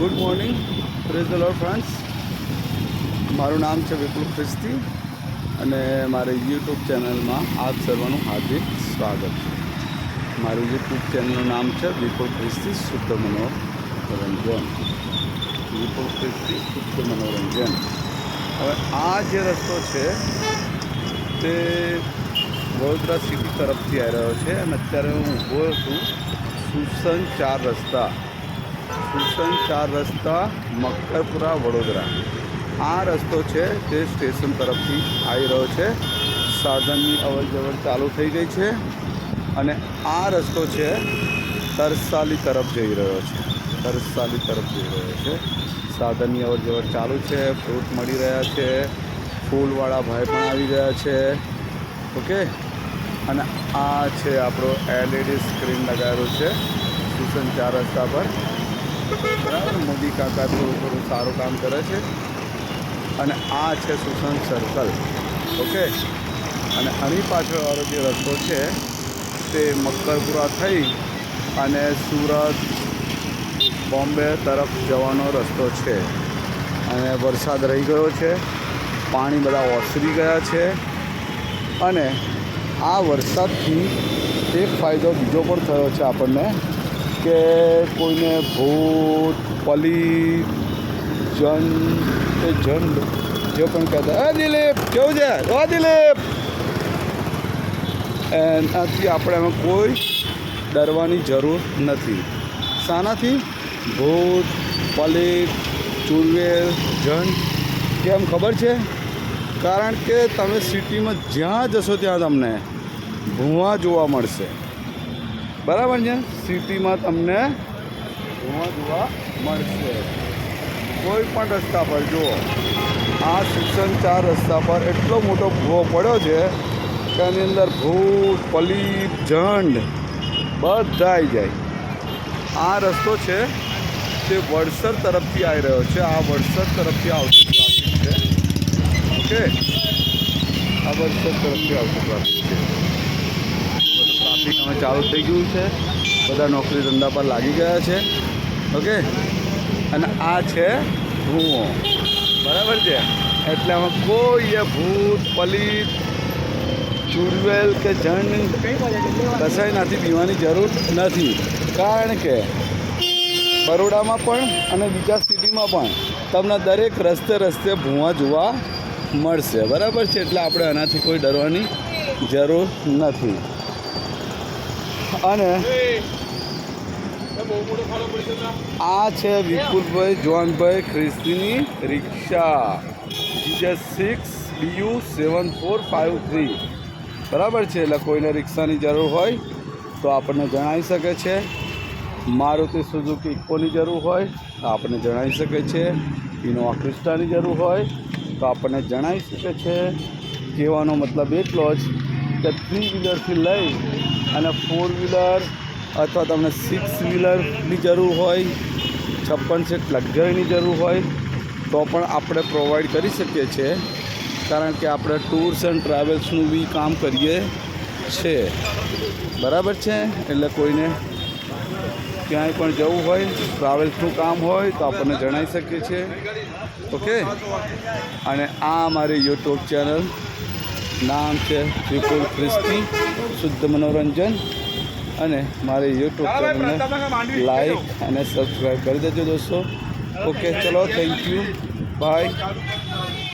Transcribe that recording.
Good morning, praise the lord friends. મારું નામ છે વિપુલ ખ્રિસ્તી અને મારી યુટ્યુબ ચેનલમાં આપ સર્વનું હાર્દિક સ્વાગત છે. મારી યુટ્યુબ ચેનલનું નામ છે વિપુલ ખ્રિસ્તી શુદ્ધ મનોરંજન. વિપુલ ખ્રિસ્તી શુદ્ધ મનોરંજન. હવે આ જે રસ્તો છે તે વડોદરા સિટી તરફથી આવી રહ્યો છે અને અત્યારે હું ઊભો છું સુસન 4 રસ્તા, સુસન 4 રસ્તા, મક્કરપુરા, વડોદરા. આ રસ્તો છે તે સ્ટેશન તરફથી આવી રહ્યો છે. સાધનની અવરજવર ચાલુ થઈ ગઈ છે અને આ રસ્તો છે તરસાલી તરફ જઈ રહ્યો છે. તરસાલી તરફ જઈ રહ્યો છે. સાધનની અવરજવર ચાલુ છે. ફ્રૂટ મળી રહ્યા છે. ફૂલવાળા ભાઈ પણ આવી રહ્યા છે. ઓકે. અને આ છે આપણો LED સ્ક્રીન લગાવેલું છે સુસન 4 રસ્તા પર. બરાબર. મોદી કાકા થોડું સારું કામ કરે છે. અને આ છે સુસન સર્કલ. ઓકે. અને આની પાછળવાળો જે રસ્તો છે તે મક્કરપુરા થઈ અને સુરત, બોમ્બે તરફ જવાનો રસ્તો છે. અને વરસાદ રહી ગયો છે, પાણી બધા ઓસરી ગયા છે. અને આ વરસાદથી એક ફાયદો બીજો પણ થયો છે આપણને કે કોઈને ભૂત, પલી, જંડ જે પણ કહેતા, દિલીપ કેવું છે? દિલીપ, એનાથી આપણે એમાં કોઈ ડરવાની જરૂર નથી. શાનાથી? ભૂત, પલિત, ચુડવેલ, જંડ. કેમ ખબર છે? કારણ કે તમે સિટીમાં જ્યાં જશો ત્યાં તમને ભૂવા જોવા મળશે. બરાબર છે? સિટીમાં તમને ભૂવા જોવા મળશે. કોઈ પણ રસ્તા પર જુઓ, આ સુસન 4 રસ્તા પર એટલો મોટો ભૂવો પડ્યો છે કે એની અંદર ભૂત, પલિત, જંડ બધા આવી જાય. આ રસ્તો છે તે વડસર તરફથી આવી રહ્યો છે. આ વડસર તરફથી આવતું ટ્રાફિક છે. ઓકે. આ વડસર તરફથી આવતું ટ્રાફિક છે. ટ્રાફિક હવે ચાલુ થઈ ગયું છે. બધા નોકરી ધંધા પર લાગી ગયા છે. ઓકે. અને આ છે ભૂવો. બરાબર છે? એટલે આમાં કોઈ ભૂત, પલિત, ચુડવેલ કે જંડ કસાઈનાથી બીવાની જરૂર નથી. કારણ કે બરોડામાં પણ અને બીજા સિટીમાં પણ તમને દરેક રસ્તે રસ્તે ભૂવા જોવા મળશે. બરાબર છે? એટલે આપણે આનાથી કોઈ ડરવાની જરૂર નથી. અને આ છે વિપુલભાઈ જોનભાઈ ખ્રિસ્તીની રિક્ષા GJ6BU7453. બરાબર છે? એટલે કોઈને રિક્ષાની જરૂર હોય તો આપણને જણાવી શકે છે. મારુતિ સુઝુકી ઇકોની જરૂર હોય તો આપણને જણાવી શકે છે. ઇનોવા ક્રિસ્ટાની જરૂર હોય તો આપણને જણાવી શકે છે. કહેવાનો મતલબ એટલો જ કે 3 વ્હીલરથી લઈ અને 4 વ્હીલર અથવા તમને 6 વ્હીલરની જરૂર હોય, 56 સીટ લક્ઝરીની જરૂર હોય તો પણ આપણે પ્રોવાઈડ કરી શકીએ છીએ. કારણ કે આપણે ટૂર્સ એન્ડ ટ્રાવેલ્સનું બી કામ કરીએ છીએ. બરાબર છે? એટલે કોઈને ક્યાંય પણ જવું હોય, ટ્રાવેલ્સનું કામ હોય તો આપણને જણાવી શકીએ છીએ. ઓકે. અને આ મારી યુટ્યુબ ચેનલ નામ છે વિપુલ ખ્રિસ્તી શુદ્ધ મનોરંજન. અને મારી યુટ્યુબ ચેનલને લાઈક અને સબસ્ક્રાઈબ કરી દેજો દોસ્તો. ઓકે. ચલો, થેન્ક યુ, બાય.